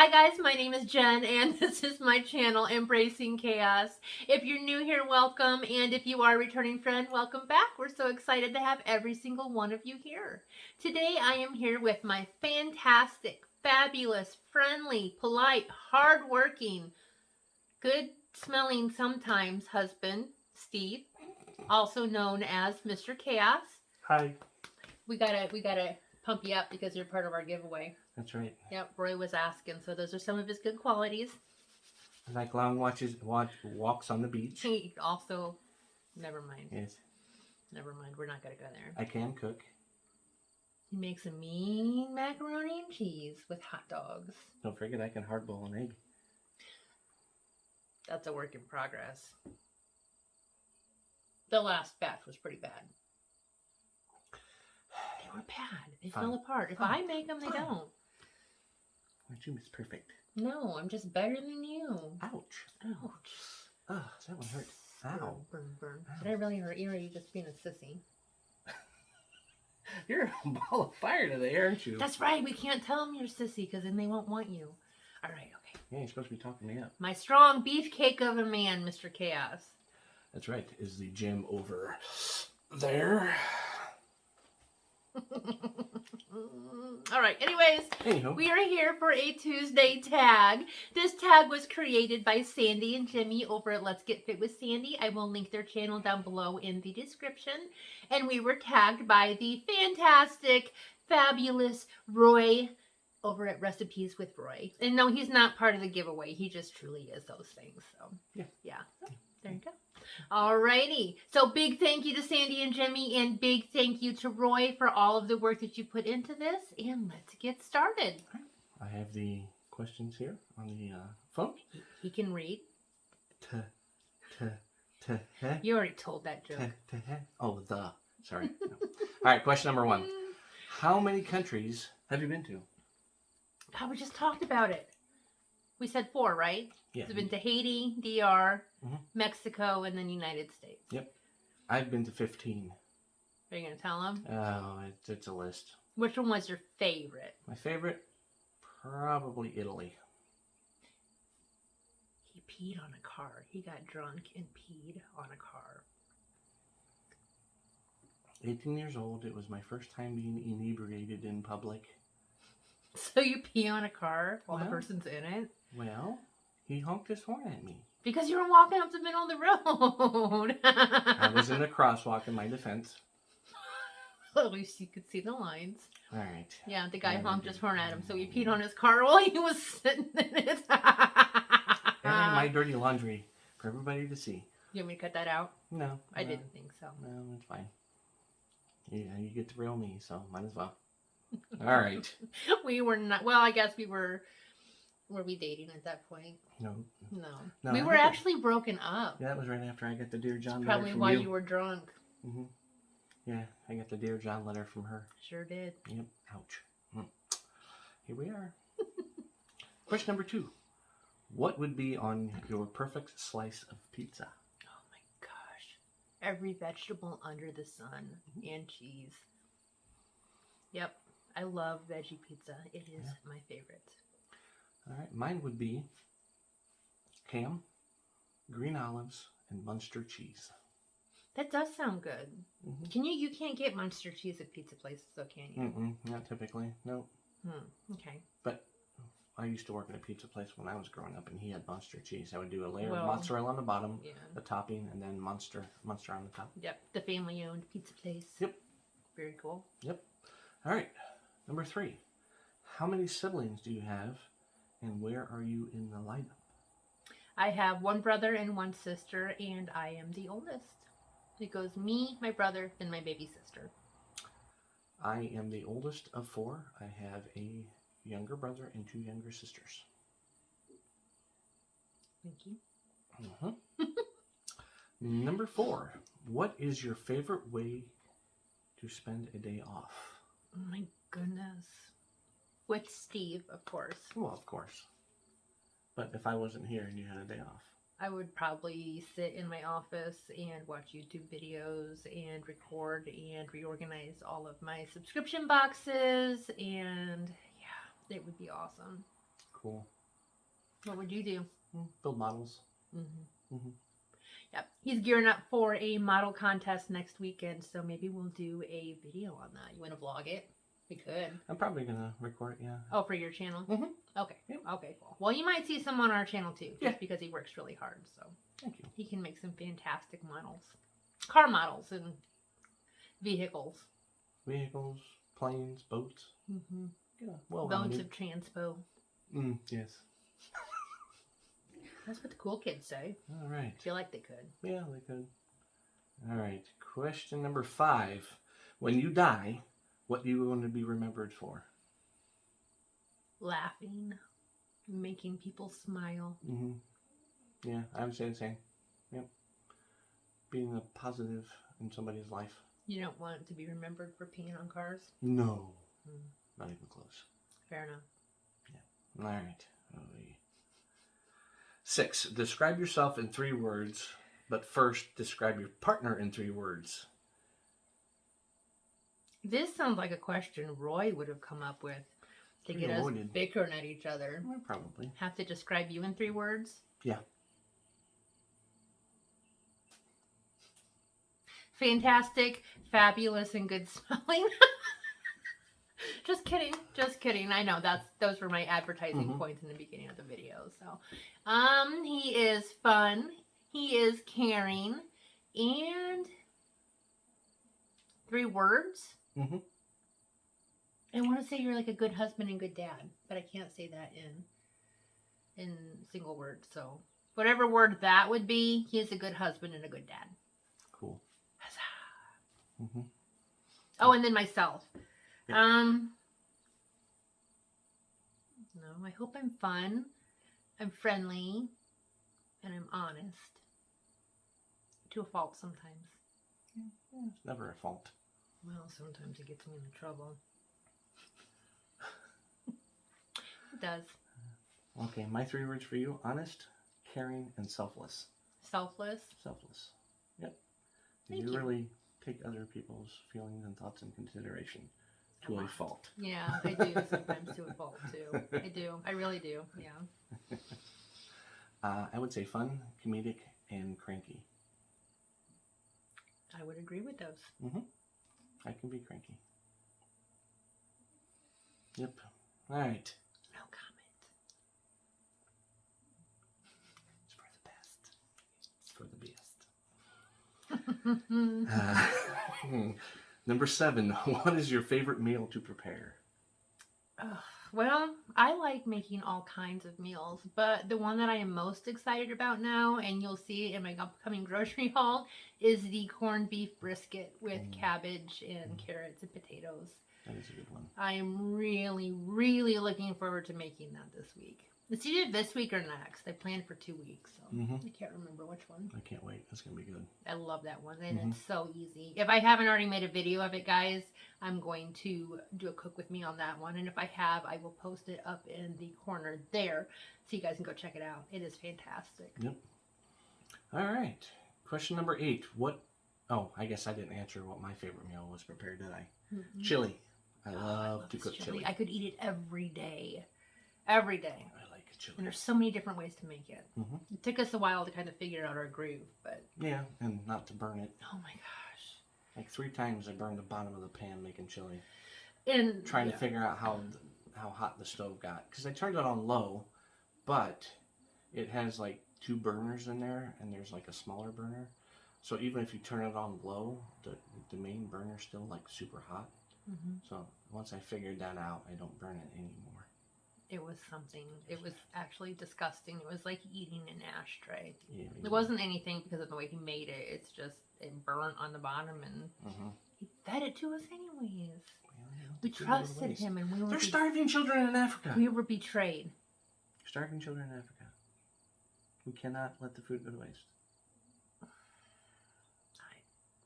Hi guys, my name is Jen and this is my channel, Embracing Chaos. If you're new here, welcome, and if you are a returning friend, welcome back. We're so excited to have every single one of you here. Today I am here with my fantastic, fabulous, friendly, polite, hardworking, good-smelling sometimes husband, Steve, also known as Mr. Chaos. Hi. We gotta pump you up because you're part of our giveaway. That's right. Yep, Roy was asking, so those are some of his good qualities. I like long walks on the beach. He also, never mind. Yes. Never mind, we're not gonna go there. I can cook. He makes a mean macaroni and cheese with hot dogs. Don't forget I can hard boil an egg. That's a work in progress. The last batch was pretty bad. They were bad. They fell apart. If I make them, they don't. Aren't you Miss Perfect? No, I'm just better than you. Ouch. Ouch. Oh, that one hurt. Ow. Burn, burn. Did I really hurt you, or are you just being a sissy? You're a ball of fire today, aren't you? That's right. We can't tell them you're sissy, because then they won't want you. All right, okay. Yeah, you're supposed to be talking me up. My strong beefcake of a man, Mr. Chaos. That's right. Is the gym over there? All right, anyways, Anyhow. we are here for a Tuesday tag. This tag was created by Sandy and Jimmy over at Let's Get Fit with Sandy. I will link their channel down below in the description. And we were tagged by the fantastic, fabulous Roy over at Recipes with Roy. And no, he's not part of the giveaway. He just truly is those things. So, yeah. There you go. Alrighty. So big thank you to Sandy and Jimmy, and big thank you to Roy for all of the work that you put into this. And let's get started. I have the questions here on the phone. He can read. You already told that joke. Oh, sorry. No. All right, question number 1. How many countries have you been to? Oh, we just talked about it. We said 4, right? Yeah. We've been to Haiti, DR, Mexico, and then United States. Yep. I've been to 15. Are you going to tell them? Oh, it's a list. Which one was your favorite? My favorite? Probably Italy. He peed on a car. He got drunk and peed on a car. 18 years old. It was my first time being inebriated in public. So you pee on a car while the person's in it? Well, he honked his horn at me. Because you were walking up the middle of the road. I was in a crosswalk in my defense. At least you could see the lines. All right. Yeah, the guy honked his horn at him, so he peed on his car while he was sitting in it. Airing my dirty laundry for everybody to see. You want me to cut that out? No. I didn't think so. No, it's fine. Yeah, you get to grill me, so might as well. All right. We were not, well, I guess we were we dating at that point? No. We were actually broken up. Yeah, that was right after I got the Dear John letter Probably from why you. you were drunk. Mm-hmm. Yeah, I got the Dear John letter from her. Sure did. Yep. Ouch. Here we are. Question number 2. What would be on your perfect slice of pizza? Oh my gosh. Every vegetable under the sun and cheese. Yep. I love veggie pizza. It is my favorite. All right. Mine would be ham, green olives, and Munster cheese. That does sound good. Mm-hmm. You can't get Munster cheese at pizza places, though, can you? Not typically. No. Okay. But I used to work at a pizza place when I was growing up, and he had Munster cheese. I would do a layer of mozzarella on the bottom, the topping, and then Munster on the top. Yep. The family-owned pizza place. Yep. Very cool. Yep. All right. Number 3. How many siblings do you have, and where are you in the lineup? I have 1 brother and 1 sister, and I am the oldest. It goes me, my brother, then my baby sister. I am the oldest of 4. I have a younger brother and 2 younger sisters. Thank you. Number 4. What is your favorite way to spend a day off? Oh my goodness. With Steve, of course. Well, of course. But if I wasn't here and you had a day off? I would probably sit in my office and watch YouTube videos and record and reorganize all of my subscription boxes, and yeah, it would be awesome. Cool. What would you do? Build models. Mm-hmm. Mm-hmm. Yep. He's gearing up for a model contest next weekend, so maybe we'll do a video on that. You want to vlog it? We could. I'm probably going to record it, yeah. Oh, for your channel? Mm-hmm. Okay. Yep. Okay, cool. Well, you might see some on our channel too, just because he works really hard, so. Thank you. He can make some fantastic models. Car models and vehicles. Vehicles, planes, boats. Mm-hmm. Yeah, well Modes of transpo. Yes. That's what the cool kids say. All right. I feel like they could. Yeah, they could. All right. Question number 5. When you die, what do you want to be remembered for? Laughing. Making people smile. Mm-hmm. Yeah, I would say the same. Yep. Being a positive in somebody's life. You don't want to be remembered for peeing on cars? No. Not even close. Fair enough. Yeah. All right. 6. Describe yourself in 3 words, but first describe your partner in 3 words. This sounds like a question Roy would have come up with to get us bickering at each other. Well, probably. Have to describe you in 3 words? Yeah. Fantastic, fabulous, and good smelling. Just kidding. Just kidding. I know those were my advertising points in the beginning of the video. So, he is fun. He is caring. And 3 words. Mm-hmm. I want to say you're like a good husband and good dad, but I can't say that in single words. So, whatever word that would be, he is a good husband and a good dad. Cool. Mm-hmm. Oh, and then myself. Yep. No, I hope I'm fun, I'm friendly, and I'm honest. To a fault sometimes. Yeah, it's never a fault. Well, sometimes it gets me into trouble. It does. Okay, my 3 words for you: honest, caring, and selfless. Selfless? Selfless. Yep. Thank You you. really take other people's feelings and thoughts in consideration to a fault. Yeah, I do sometimes to a fault too. I do. I really do. Yeah. I would say fun, comedic, and cranky. I would agree with those. Mm-hmm. I can be cranky. Yep. All right. No comment. It's for the best. Number 7. What is your favorite meal to prepare? Well, I like making all kinds of meals, but the one that I am most excited about now, and you'll see in my upcoming grocery haul, is the corned beef brisket with cabbage and carrots and potatoes. That is a good one. I am really, really looking forward to making that this week. It's either this week or next. I planned for 2 weeks, so I can't remember which one. I can't wait. It's going to be good. I love that one, and it's so easy. If I haven't already made a video of it, guys, I'm going to do a cook with me on that one, and if I have, I will post it up in the corner there so you guys can go check it out. It is fantastic. Yep. All right. Question number 8. I guess I didn't answer what my favorite meal was prepared, did I? Chili. I love to cook chili. I could eat it every day. Every day. I like chili. And there's so many different ways to make it. It took us a while to kind of figure out our groove, but... Yeah, and not to burn it. Oh my gosh. Like 3 times I burned the bottom of the pan making chili. And trying to figure out how hot the stove got. Because I turned it on low, but it has like 2 burners in there, and there's like a smaller burner. So even if you turn it on low, the main burner's still like super hot. So once I figured that out, I don't burn it anymore. It was something. It was actually disgusting. It was like eating an ashtray. Yeah, it wasn't anything because of the way he made it. It's just it burnt on the bottom, and he fed it to us anyways. Well, we trusted him, and we were. They're starving children in Africa. We were betrayed. Starving children in Africa. We cannot let the food go to waste.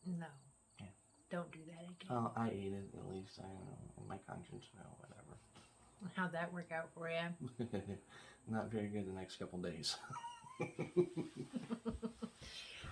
No. Yeah. Don't do that again. Oh, I ate it at least. I don't know. My conscience, well, whatever. How'd that work out for you? Not very good the next couple days.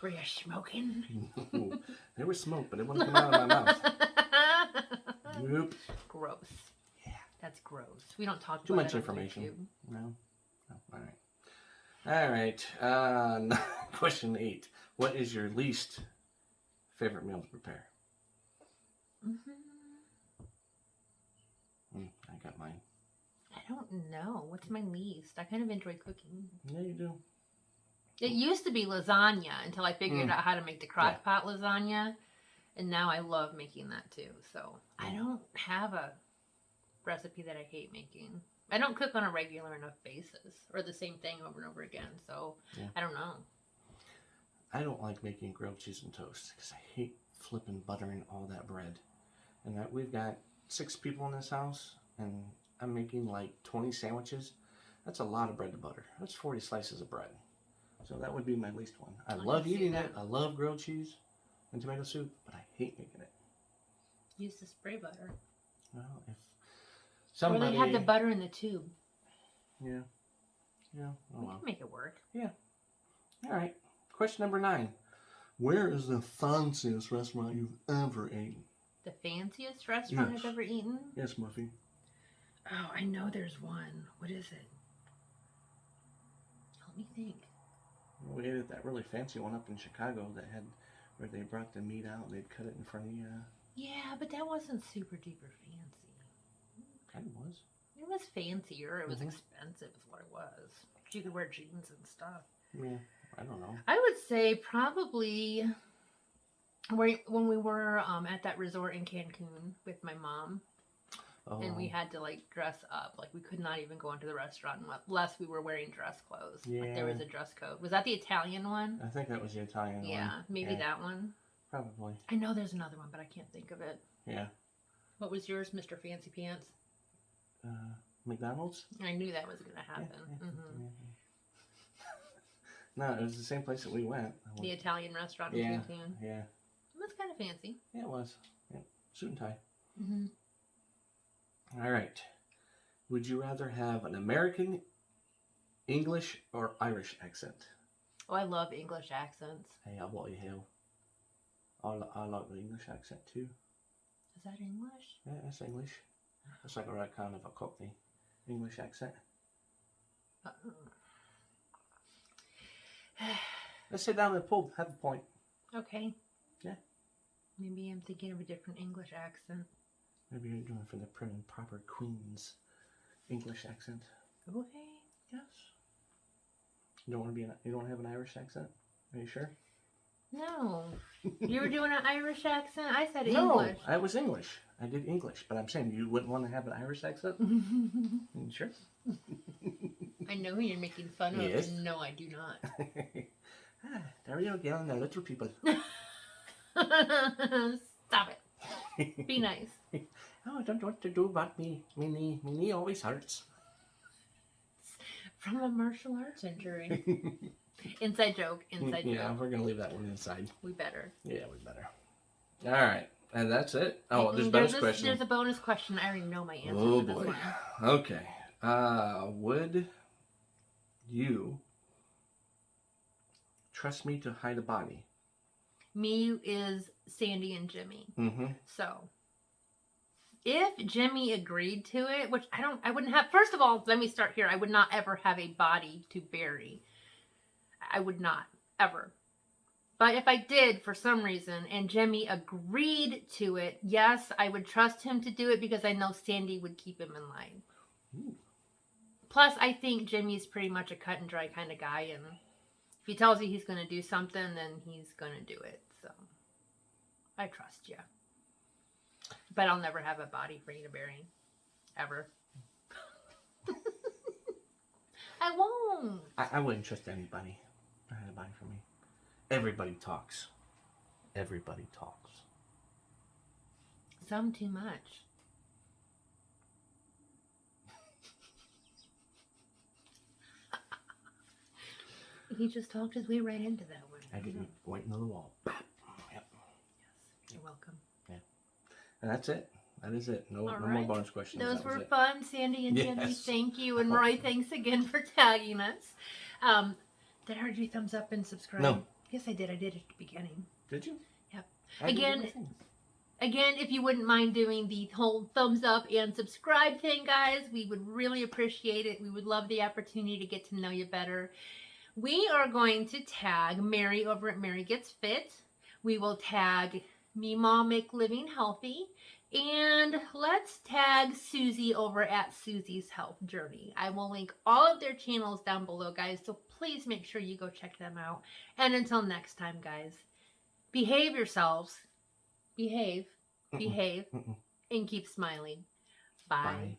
Were you smoking? No. There was smoke, but it wasn't coming out of my mouth. Nope. Gross. Yeah. That's gross. We don't talk Too about much that on information. YouTube. No? All right. All right. Question 8. What is your least favorite meal to prepare? I got mine. I don't know. What's my least? I kind of enjoy cooking. Yeah, you do. It used to be lasagna until I figured out how to make the crock pot lasagna. And now I love making that too. So I don't have a recipe that I hate making. I don't cook on a regular enough basis or the same thing over and over again. So I don't know. I don't like making grilled cheese and toast because I hate flipping buttering all that bread. And that we've got 6 people in this house and I'm making like 20 sandwiches. That's a lot of bread to butter. That's 40 slices of bread. So that would be my least one. I love eating it. I love grilled cheese and tomato soup, but I hate making it. Use the spray butter. Well, if somebody... Or they have the butter in the tube. Yeah. Yeah. Oh, We can make it work. Yeah. All right. Question number 9. Where is the fanciest restaurant you've ever eaten? The fanciest restaurant I've ever eaten? Yes, Muffy. Oh, I know there's one. What is it? Let me think. We ate at that really fancy one up in Chicago that had where they brought the meat out and they'd cut it in front of you. Yeah, but that wasn't super duper fancy. Kind of was. It was fancier. It was expensive is what it was. You could wear jeans and stuff. Yeah, I don't know. I would say probably when we were at that resort in Cancun with my mom. Oh. And we had to like dress up. Like we could not even go into the restaurant unless we were wearing dress clothes. Yeah. Like there was a dress code. Was that the Italian one? I think that was the Italian one. Yeah, maybe that one. Probably. I know there's another one, but I can't think of it. Yeah. What was yours, Mr. Fancy Pants? McDonald's? I knew that was going to happen. Yeah. No, it was the same place that we went. The Italian restaurant in Cancun. Yeah. It was kind of fancy. Yeah, it was. Yeah. Suit and tie. Mm-hmm. All right. Would you rather have an American, English, or Irish accent? Oh, I love English accents. Hey, how about you, Hale? I like the English accent too. Is that English? Yeah, that's English. That's like a right kind of a Cockney English accent. Let's sit down in the pub, have a point. Okay. Yeah. Maybe I'm thinking of a different English accent. Maybe you're doing for the prim and proper Queen's English accent. Okay. Yes. You don't want to have an Irish accent? Are you sure? No. You were doing an Irish accent? I said No, English. I was English. I did English, but I'm saying you wouldn't want to have an Irish accent? You sure? I know who you're making fun of. Yes. And no, I do not. There you go, the little people. Stop it. Be nice. Oh, I don't know what to do about me. My knee always hurts. From a martial arts injury. Inside joke. Yeah, we're going to leave that one inside. We better. Yeah, we better. All right. And that's it. Oh, there's a bonus question. There's a bonus question. I already know my answer Oh, to this boy. one. Okay. Would you trust me to hide a body? Me is Sandy and Jimmy. Mm-hmm. So, if Jimmy agreed to it, which I wouldn't have. First of all, let me start here. I would not ever have a body to bury. I would not ever. But if I did for some reason and Jimmy agreed to it, yes, I would trust him to do it because I know Sandy would keep him in line. Ooh. Plus, I think Jimmy's pretty much a cut and dry kind of guy, and if he tells you he's going to do something, then he's going to do it. So, I trust you. But I'll never have a body for you to bury. Ever. I won't. I wouldn't trust anybody to hide a body for me. Everybody talks. Everybody talks. Some too much. He just talked his way right into that one. I get you right into the wall. Yep. Yes, you're welcome. Yeah. And that's it. That is it. No All more right. bonus questions. Those That was were it. fun, Sandy and Jimmy. Yes. Thank you. And Roy, thanks again for tagging us. Did I already do thumbs up and subscribe? No. Yes, I did. I did at the beginning. Did you? Yep. I didn't Again, do anything. Again, if you wouldn't mind doing the whole thumbs up and subscribe thing, guys, we would really appreciate it. We would love the opportunity to get to know you better. We are going to tag Mary over at Mary Gets Fit. We will tag Meema McLiving Healthy. And let's tag Suzy over at Suzy's Health Journey. I will link all of their channels down below, guys, so please make sure you go check them out. And until next time, guys, behave yourselves. Behave, Mm-mm. behave, Mm-mm. and keep smiling. Bye. Bye.